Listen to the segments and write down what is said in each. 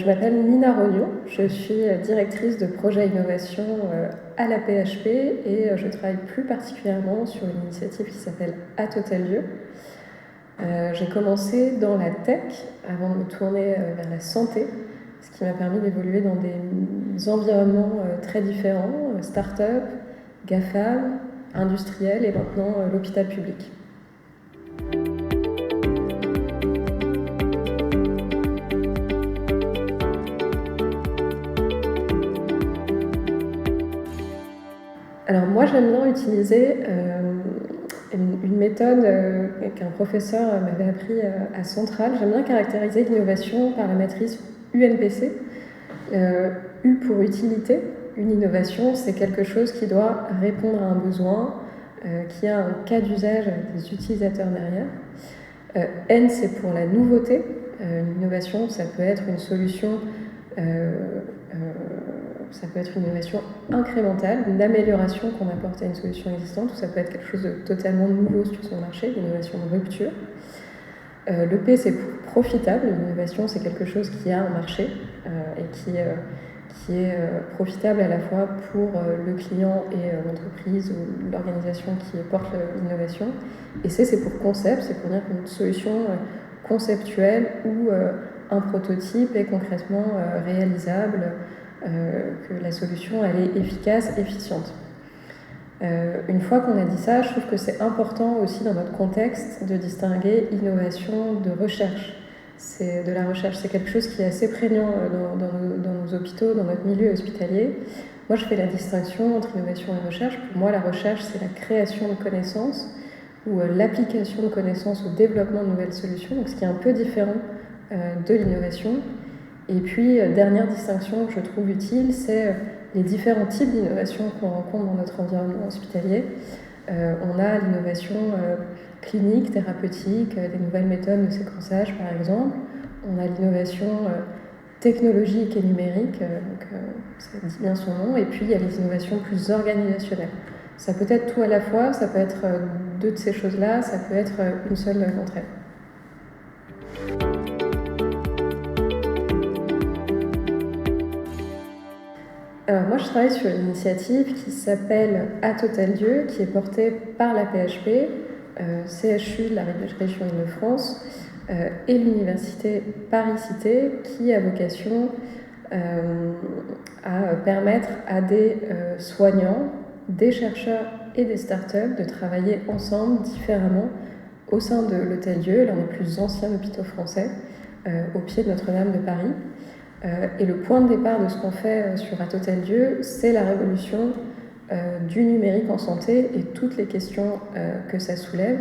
m'appelle Nina Rognon, je suis directrice de projet innovation à la PHP et je travaille plus particulièrement sur une initiative qui s'appelle À Total Lieu. J'ai commencé dans la tech avant de me tourner vers la santé, ce qui m'a permis d'évoluer dans des environnements très différents, start-up, GAFAM, industriel et maintenant l'hôpital public. Alors moi j'aime bien utiliser une méthode qu'un professeur m'avait appris à Centrale. J'aime bien caractériser l'innovation par la matrice UNPC. U pour utilité. Une innovation, c'est quelque chose qui doit répondre à un besoin, qui a un cas d'usage avec des utilisateurs derrière. N, c'est pour la nouveauté. Une innovation, ça peut être une solution ça peut être une innovation incrémentale, une amélioration qu'on apporte à une solution existante, ou ça peut être quelque chose de totalement nouveau sur son marché, une innovation de rupture. Le P, c'est profitable. L'innovation, c'est quelque chose qui a un marché et qui est profitable à la fois pour le client et l'entreprise ou l'organisation qui porte l'innovation. Et C, c'est pour concept, c'est pour dire qu'une solution conceptuelle ou un prototype est concrètement réalisable, que la solution elle est efficace, efficiente. Une fois qu'on a dit ça, je trouve que c'est important aussi dans notre contexte de distinguer innovation de recherche. C'est de la recherche, c'est quelque chose qui est assez prégnant dans nos hôpitaux, dans notre milieu hospitalier. Moi, je fais la distinction entre innovation et recherche. Pour moi, la recherche, c'est la création de connaissances ou l'application de connaissances au développement de nouvelles solutions, donc ce qui est un peu différent de l'innovation. Et puis, dernière distinction que je trouve utile, c'est les différents types d'innovation qu'on rencontre dans notre environnement hospitalier. On a l'innovation clinique, thérapeutique, des nouvelles méthodes de séquençage par exemple. On a l'innovation technologique et numérique, donc ça dit bien son nom. Et puis il y a les innovations plus organisationnelles. Ça peut être tout à la fois, ça peut être deux de ces choses-là, ça peut être une seule d'entre elles. Alors moi je travaille sur une initiative qui s'appelle À Total Lieu, qui est portée par la PHP, CHU de la région Île-de-France et l'université Paris-Cité, qui a vocation à permettre à des soignants, des chercheurs et des startups de travailler ensemble différemment au sein de l'Hôtel Dieu, l'un des plus anciens hôpitaux français, au pied de Notre-Dame de Paris. Et le point de départ de ce qu'on fait sur À Total Lieu, c'est la révolution du numérique en santé et toutes les questions que ça soulève.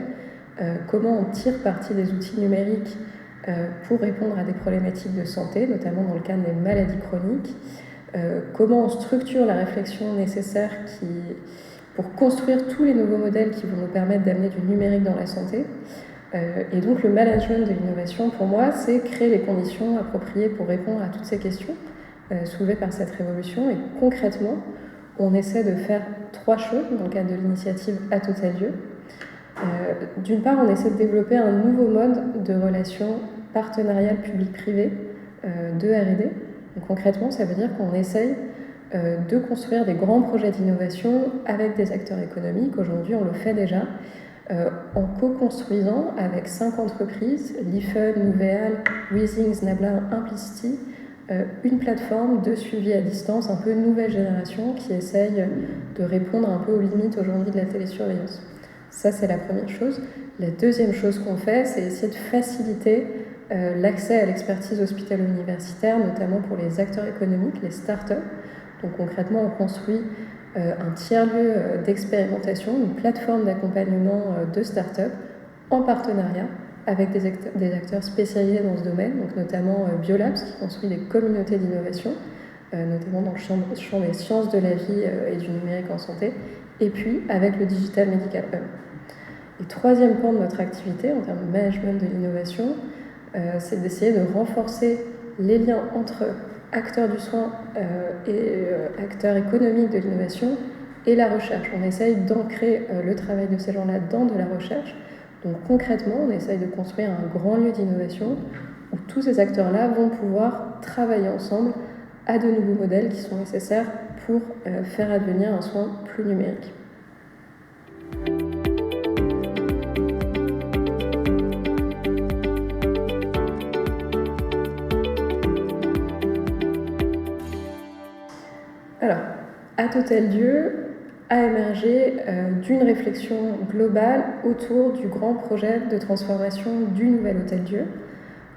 Comment on tire parti des outils numériques pour répondre à des problématiques de santé, notamment dans le cadre des maladies chroniques. Comment on structure la réflexion nécessaire pour construire tous les nouveaux modèles qui vont nous permettre d'amener du numérique dans la santé. Et donc le management de l'innovation, pour moi, c'est créer les conditions appropriées pour répondre à toutes ces questions soulevées par cette révolution. Et concrètement, on essaie de faire trois choses dans le cadre de l'initiative À Total Lieu. D'une part, on essaie de développer un nouveau mode de relation partenariale public-privé de R&D. Donc, concrètement, ça veut dire qu'on essaye de construire des grands projets d'innovation avec des acteurs économiques. Aujourd'hui, on le fait déjà. En co-construisant avec 5 entreprises, l'IFEN, Nouvéal, Weezing, Nabla, Implicity, une plateforme de suivi à distance un peu nouvelle génération qui essaye de répondre un peu aux limites aujourd'hui de la télésurveillance. Ça, c'est la première chose. La deuxième chose qu'on fait, c'est essayer de faciliter l'accès à l'expertise hospitalo-universitaire, notamment pour les acteurs économiques, les startups. Donc concrètement, on construit un tiers-lieu d'expérimentation, une plateforme d'accompagnement de start-up en partenariat avec des acteurs spécialisés dans ce domaine, donc notamment Biolabs qui construit des communautés d'innovation, notamment dans le champ des sciences de la vie et du numérique en santé, et puis avec le Digital Medical Hub. Et troisième point de notre activité en termes de management de l'innovation, c'est d'essayer de renforcer les liens entre acteurs du soin et acteurs économiques de l'innovation et la recherche. On essaye d'ancrer le travail de ces gens-là dans de la recherche. Donc concrètement, on essaye de construire un grand lieu d'innovation où tous ces acteurs-là vont pouvoir travailler ensemble à de nouveaux modèles qui sont nécessaires pour faire advenir un soin plus numérique. Alors, À Hôtel-Dieu a émergé d'une réflexion globale autour du grand projet de transformation du nouvel Hôtel-Dieu,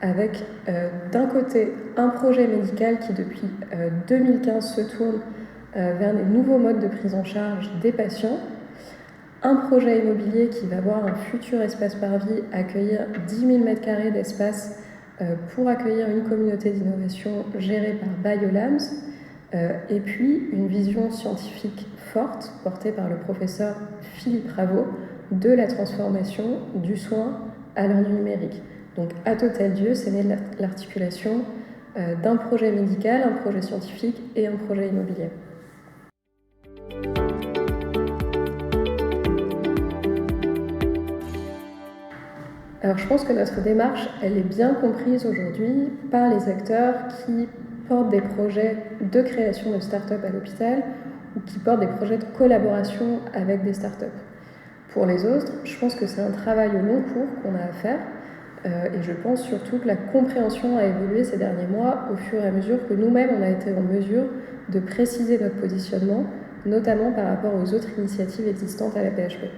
avec d'un côté un projet médical qui depuis 2015 se tourne vers des nouveaux modes de prise en charge des patients, un projet immobilier qui va voir un futur espace par vie accueillir 10 000 m² d'espace pour accueillir une communauté d'innovation gérée par Biolabs, et puis une vision scientifique forte portée par le professeur Philippe Raveau de la transformation du soin à l'heure du numérique. Donc à Hôtel-Dieu, c'est né de l'articulation d'un projet médical, un projet scientifique et un projet immobilier. Alors je pense que notre démarche, elle est bien comprise aujourd'hui par les acteurs qui portent des projets de création de start-up à l'hôpital ou qui portent des projets de collaboration avec des start-up. Pour les autres, je pense que c'est un travail au long cours qu'on a à faire et je pense surtout que la compréhension a évolué ces derniers mois au fur et à mesure que nous-mêmes on a été en mesure de préciser notre positionnement, notamment par rapport aux autres initiatives existantes à la PHP.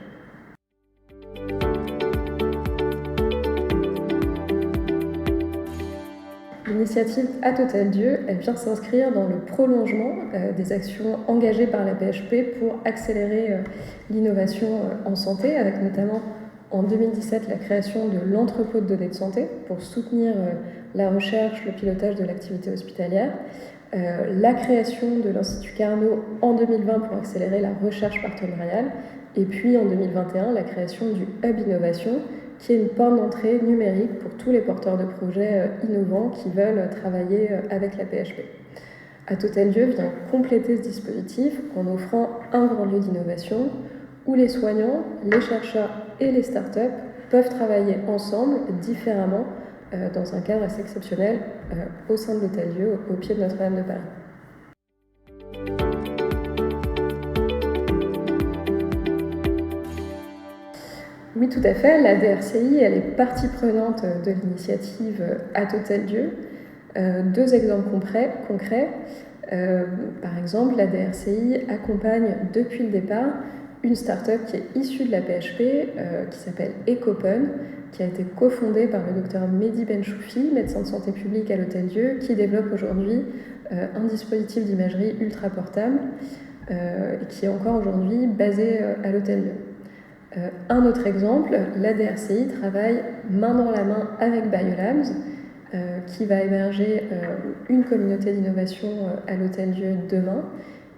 L'initiative À Hôtel-Dieu, elle vient s'inscrire dans le prolongement des actions engagées par la PHP pour accélérer l'innovation en santé, avec notamment en 2017 la création de l'entrepôt de données de santé pour soutenir la recherche, le pilotage de l'activité hospitalière, la création de l'Institut Carnot en 2020 pour accélérer la recherche partenariale, et puis en 2021 la création du Hub Innovation, qui est une porte d'entrée numérique pour tous les porteurs de projets innovants qui veulent travailler avec la PHP. À Hôtel-Dieu vient compléter ce dispositif en offrant un grand lieu d'innovation où les soignants, les chercheurs et les startups peuvent travailler ensemble différemment dans un cadre assez exceptionnel au sein de l'Hôtel-Dieu, au pied de Notre-Dame de Paris. Oui, tout à fait. La DRCI, elle est partie prenante de l'initiative À Hôtel-Dieu. Deux exemples concrets. Par exemple, la DRCI accompagne depuis le départ une start-up qui est issue de la PHP, qui s'appelle Ecopen, qui a été cofondée par le docteur Mehdi Benchoufi, médecin de santé publique à l'Hôtel-Dieu, qui développe aujourd'hui un dispositif d'imagerie ultra portable, et qui est encore aujourd'hui basé à l'Hôtel-Dieu. Un autre exemple, la DRCI travaille main dans la main avec Biolabs, qui va émerger une communauté d'innovation à l'Hôtel-Dieu demain.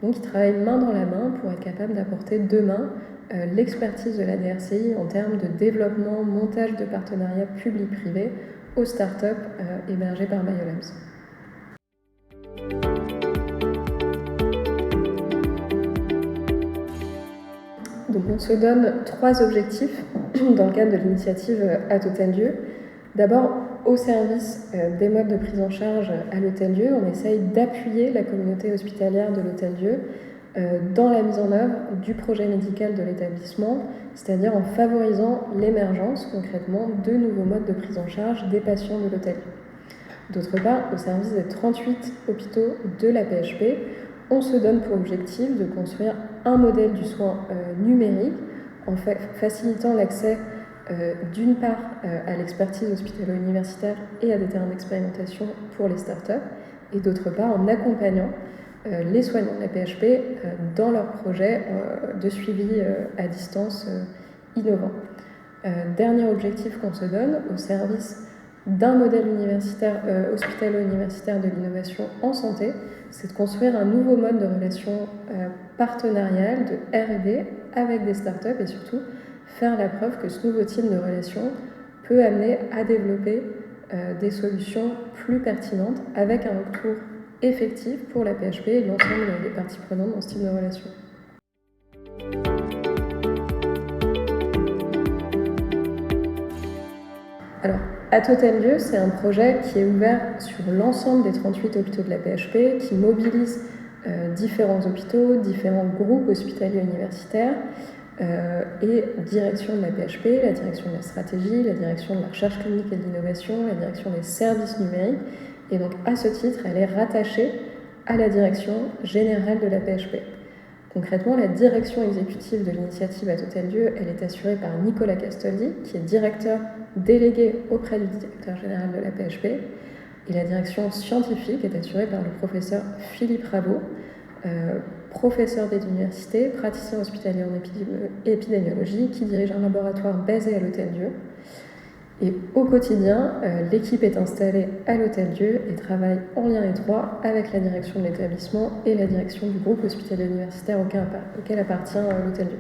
Donc, ils travaillent main dans la main pour être capables d'apporter demain l'expertise de la DRCI en termes de développement, montage de partenariats publics-privés aux startups émergées par Biolabs. Donc on se donne 3 objectifs dans le cadre de l'initiative À Hôtel-Dieu. D'abord, au service des modes de prise en charge à l'Hôtel-Dieu, on essaye d'appuyer la communauté hospitalière de l'Hôtel-Dieu dans la mise en œuvre du projet médical de l'établissement, c'est-à-dire en favorisant l'émergence concrètement de nouveaux modes de prise en charge des patients de l'Hôtel-Dieu. D'autre part, au service des 38 hôpitaux de la PHP, on se donne pour objectif de construire un modèle du soin numérique en facilitant l'accès d'une part à l'expertise hospitalo-universitaire et à des terrains d'expérimentation pour les startups, et d'autre part en accompagnant les soignants de la PHP dans leurs projets de suivi à distance innovants. Dernier objectif qu'on se donne au service d'un modèle universitaire, hospitalo-universitaire de l'innovation en santé, c'est de construire un nouveau mode de relation partenariale, de R&D avec des startups et surtout faire la preuve que ce nouveau type de relation peut amener à développer des solutions plus pertinentes avec un retour effectif pour la PHP et l'ensemble des parties prenantes dans ce type de relation. Alors, À Total Lieu, c'est un projet qui est ouvert sur l'ensemble des 38 hôpitaux de la PHP, qui mobilise différents hôpitaux, différents groupes hospitaliers universitaires et direction de la PHP, la direction de la stratégie, la direction de la recherche clinique et de l'innovation, la direction des services numériques. Et donc, à ce titre, elle est rattachée à la direction générale de la PHP. Concrètement, la direction exécutive de l'initiative à Total Lieu, elle est assurée par Nicolas Castoldi, qui est directeur délégué auprès du directeur général de la PHP. Et la direction scientifique est assurée par le professeur Philippe Rabault, professeur des universités, praticien hospitalier en épidémiologie, qui dirige un laboratoire basé à l'Hôtel-Dieu. Et au quotidien, l'équipe est installée à l'Hôtel-Dieu et travaille en lien étroit avec la direction de l'établissement et la direction du groupe hospitalier universitaire auquel appartient l'Hôtel-Dieu.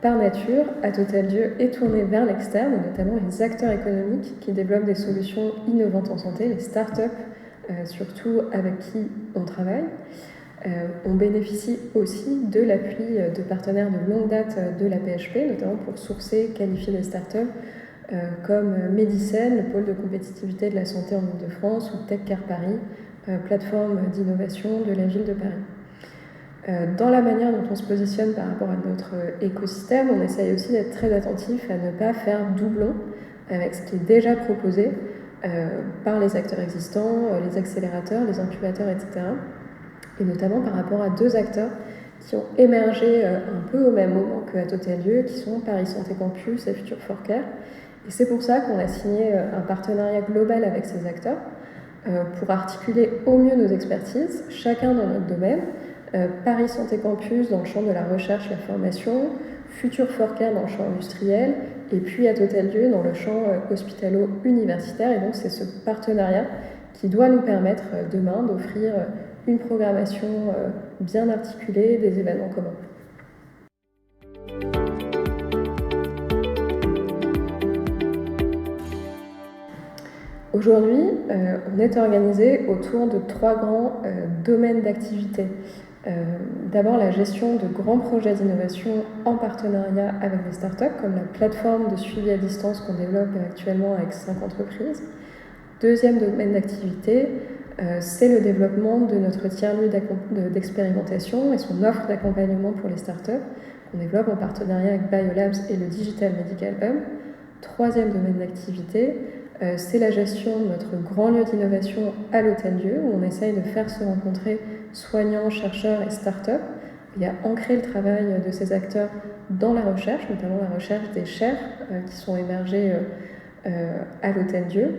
Par nature, à Total Lieu est tourné vers l'externe, et notamment les acteurs économiques qui développent des solutions innovantes en santé, les startups, surtout avec qui on travaille. On bénéficie aussi de l'appui de partenaires de longue date de la PHP, notamment pour sourcer, qualifier des startups comme Medicène, le pôle de compétitivité de la santé en Ile-de-France, ou TechCare Paris, plateforme d'innovation de la ville de Paris. Dans la manière dont on se positionne par rapport à notre écosystème, on essaye aussi d'être très attentif à ne pas faire doublon avec ce qui est déjà proposé par les acteurs existants, les accélérateurs, les incubateurs, etc. Et notamment par rapport à deux acteurs qui ont émergé un peu au même moment qu'à Total Lieu, qui sont Paris Santé Campus et Future for Care. Et c'est pour ça qu'on a signé un partenariat global avec ces acteurs pour articuler au mieux nos expertises, chacun dans notre domaine. Paris Santé Campus dans le champ de la recherche et la formation, Future for Care dans le champ industriel, et puis à Total Lieu dans le champ hospitalo-universitaire. Et donc c'est ce partenariat qui doit nous permettre demain d'offrir une programmation bien articulée, des événements communs. Aujourd'hui, on est organisé autour de trois grands domaines d'activité. D'abord, la gestion de grands projets d'innovation en partenariat avec des startups, comme la plateforme de suivi à distance qu'on développe actuellement avec 5 entreprises. Deuxième domaine d'activité, c'est le développement de notre tiers-lieu d'expérimentation et son offre d'accompagnement pour les startups qu'on développe en partenariat avec Biolabs et le Digital Medical Hub. Troisième domaine d'activité, c'est la gestion de notre grand lieu d'innovation à l'Hôtel-Dieu, où on essaye de faire se rencontrer soignants, chercheurs et startups. Il y a ancré le travail de ces acteurs dans la recherche, notamment la recherche des chaires qui sont émergées à l'Hôtel-Dieu.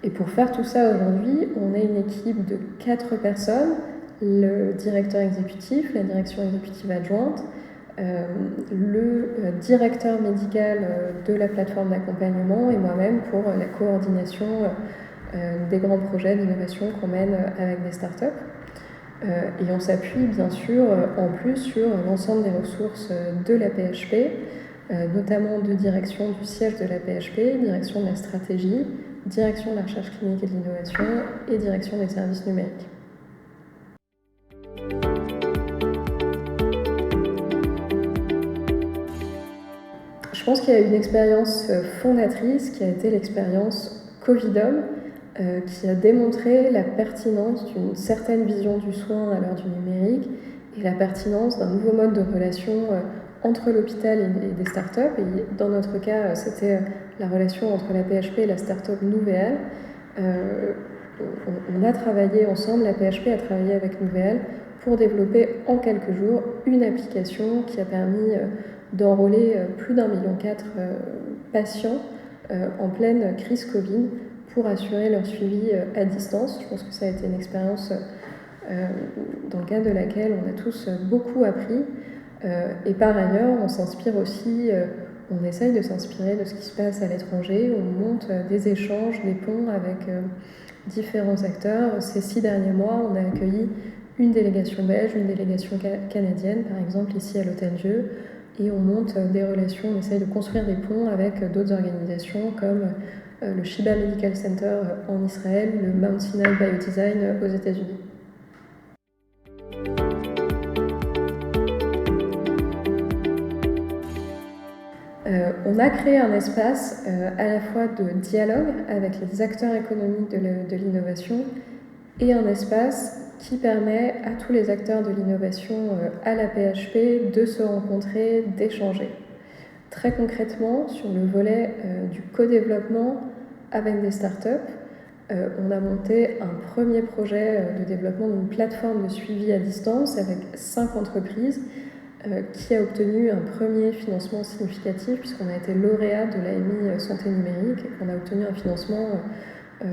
Et pour faire tout ça aujourd'hui, on est une équipe de 4 personnes, le directeur exécutif, la direction exécutive adjointe, le directeur médical de la plateforme d'accompagnement et moi-même pour la coordination des grands projets d'innovation qu'on mène avec des startups. Et on s'appuie bien sûr en plus sur l'ensemble des ressources de la PHP, notamment de direction du siège de la PHP, direction de la stratégie, direction de la recherche clinique et de l'innovation et direction des services numériques. Je pense qu'il y a une expérience fondatrice qui a été l'expérience Covidom, qui a démontré la pertinence d'une certaine vision du soin à l'heure du numérique et la pertinence d'un nouveau mode de relation entre l'hôpital et des startups. Et dans notre cas, c'était la relation entre la PHP et la startup Nouvéal. On a travaillé ensemble, la PHP a travaillé avec Nouvéal pour développer en quelques jours une application qui a permis d'enrôler plus d'1,4 million patients en pleine crise Covid pour assurer leur suivi à distance. Je pense que ça a été une expérience dans le cadre de laquelle on a tous beaucoup appris. Et par ailleurs, on s'inspire aussi, on essaye de s'inspirer de ce qui se passe à l'étranger. On monte des échanges, des ponts avec différents acteurs. Ces 6 derniers mois, on a accueilli une délégation belge, une délégation canadienne, par exemple ici à l'Hôtel-Dieu, et on monte des relations, on essaye de construire des ponts avec d'autres organisations comme le Sheba Medical Center en Israël, le Mount Sinai Biodesign aux États-Unis. On a créé un espace à la fois de dialogue avec les acteurs économiques de l'innovation et un espace qui permet à tous les acteurs de l'innovation à la PHP de se rencontrer, d'échanger. Très concrètement, sur le volet du co-développement avec des startups, on a monté un premier projet de développement d'une plateforme de suivi à distance avec 5 entreprises qui a obtenu un premier financement significatif puisqu'on a été lauréat de l'AMI Santé Numérique et qu'on a obtenu un financement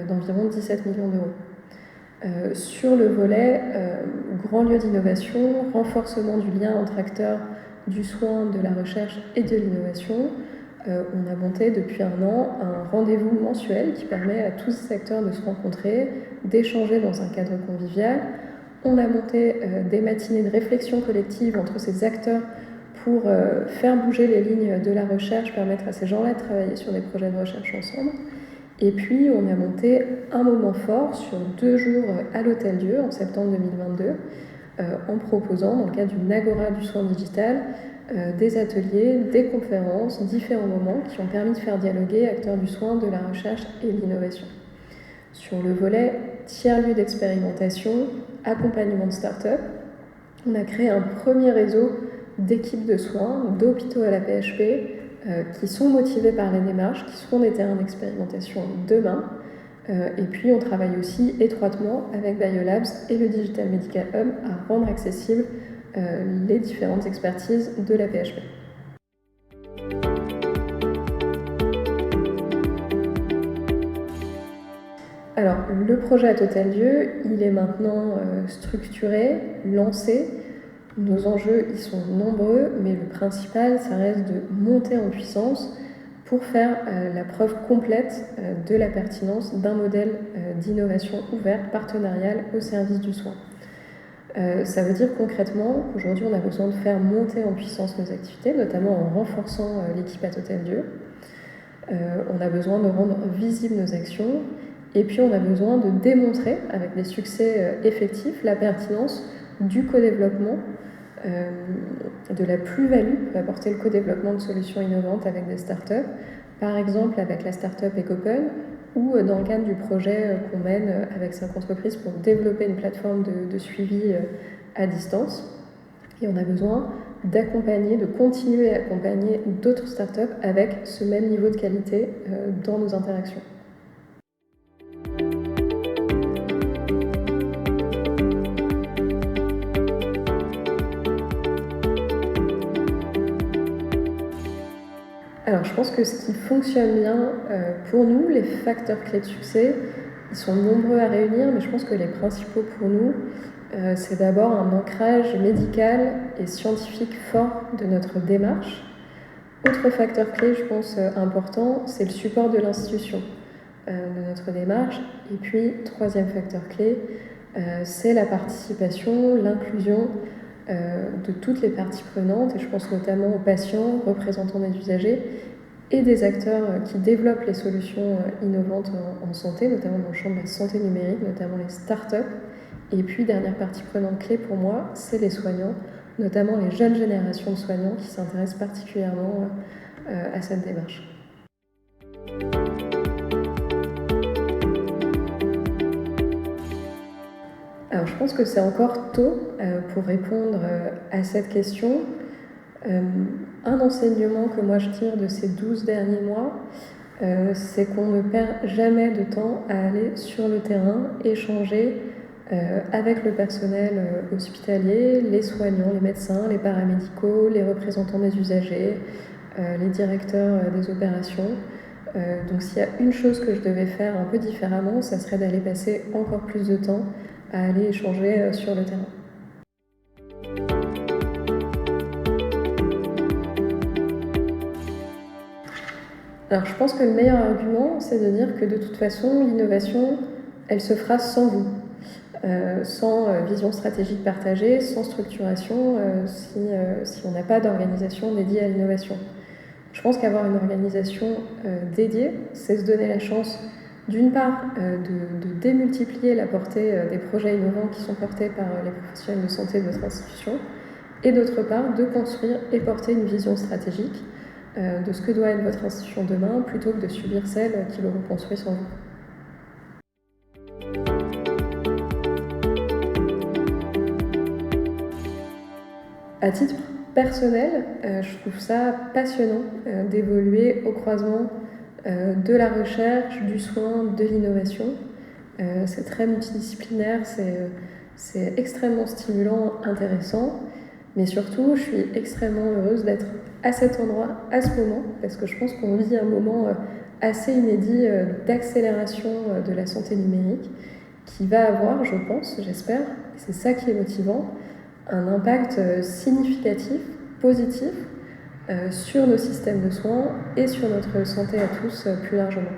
d'environ 17 millions d'euros. Sur le volet grand lieu d'innovation, renforcement du lien entre acteurs du soin, de la recherche et de l'innovation, on a monté depuis un an un rendez-vous mensuel qui permet à tous ces acteurs de se rencontrer, d'échanger dans un cadre convivial. On a monté des matinées de réflexion collective entre ces acteurs pour faire bouger les lignes de la recherche, permettre à ces gens-là de travailler sur des projets de recherche ensemble. Et puis, on a monté un moment fort sur 2 jours à l'Hôtel-Dieu en septembre 2022, en proposant, dans le cadre d'une agora du soin digital, des ateliers, des conférences, différents moments qui ont permis de faire dialoguer acteurs du soin, de la recherche et de l'innovation. Sur le volet tiers-lieu d'expérimentation, accompagnement de start-up, on a créé un premier réseau d'équipes de soins, d'hôpitaux à la PHP, qui sont motivés par les démarches, qui seront des terrains d'expérimentation demain. Et puis on travaille aussi étroitement avec Biolabs et le Digital Medical Hub à rendre accessibles les différentes expertises de la PHP. Alors, le projet à Hôtel-Dieu, il est maintenant structuré, lancé. Nos enjeux, ils sont nombreux, mais le principal, ça reste de monter en puissance pour faire la preuve complète de la pertinence d'un modèle d'innovation ouverte, partenariale au service du soin. Ça veut dire concrètement qu'aujourd'hui, on a besoin de faire monter en puissance nos activités, notamment en renforçant l'équipe à Hôtel-Dieu. On a besoin de rendre visibles nos actions et puis on a besoin de démontrer avec des succès effectifs la pertinence du co-développement, de la plus-value que peut apporter le co-développement de solutions innovantes avec des startups, par exemple avec la startup Ecopen ou dans le cadre du projet qu'on mène avec 5 entreprises pour développer une plateforme de suivi à distance. Et on a besoin d'accompagner, de continuer à accompagner d'autres startups avec ce même niveau de qualité dans nos interactions. Alors je pense que ce qui fonctionne bien pour nous, les facteurs clés de succès, ils sont nombreux à réunir, mais je pense que les principaux pour nous, c'est d'abord un ancrage médical et scientifique fort de notre démarche. Autre facteur clé, je pense, important, c'est le support de l'institution de notre démarche. Et puis, troisième facteur clé, c'est la participation, l'inclusion de toutes les parties prenantes, et je pense notamment aux patients, représentants des usagers, et des acteurs qui développent les solutions innovantes en santé, notamment dans le champ de la santé numérique, notamment les startups. Et puis, dernière partie prenante clé pour moi, c'est les soignants, notamment les jeunes générations de soignants qui s'intéressent particulièrement à cette démarche. Alors, je pense que c'est encore tôt pour répondre à cette question. Un enseignement que moi je tire de ces 12 derniers mois, c'est qu'on ne perd jamais de temps à aller sur le terrain, échanger avec le personnel hospitalier, les soignants, les médecins, les paramédicaux, les représentants des usagers, les directeurs des opérations. Donc s'il y a une chose que je devais faire un peu différemment, ça serait d'aller passer encore plus de temps à aller échanger sur le terrain. Alors je pense que le meilleur argument, c'est de dire que de toute façon, l'innovation, elle se fera sans vous. Sans vision stratégique partagée, sans structuration, si on n'a pas d'organisation dédiée à l'innovation. Je pense qu'avoir une organisation dédiée, c'est se donner la chance, d'une part, de démultiplier la portée des projets innovants qui sont portés par les professionnels de santé de votre institution, et d'autre part, de construire et porter une vision stratégique de ce que doit être votre institution demain, plutôt que de subir celle qui le reconstruit sans vous. À titre personnel, je trouve ça passionnant d'évoluer au croisement de la recherche, du soin, de l'innovation. C'est très multidisciplinaire, c'est extrêmement stimulant, intéressant, mais surtout, je suis extrêmement heureuse d'être à cet endroit, à ce moment, parce que je pense qu'on vit un moment assez inédit d'accélération de la santé numérique, qui va avoir, je pense, j'espère, et c'est ça qui est motivant, un impact significatif, positif, sur nos systèmes de soins et sur notre santé à tous plus largement.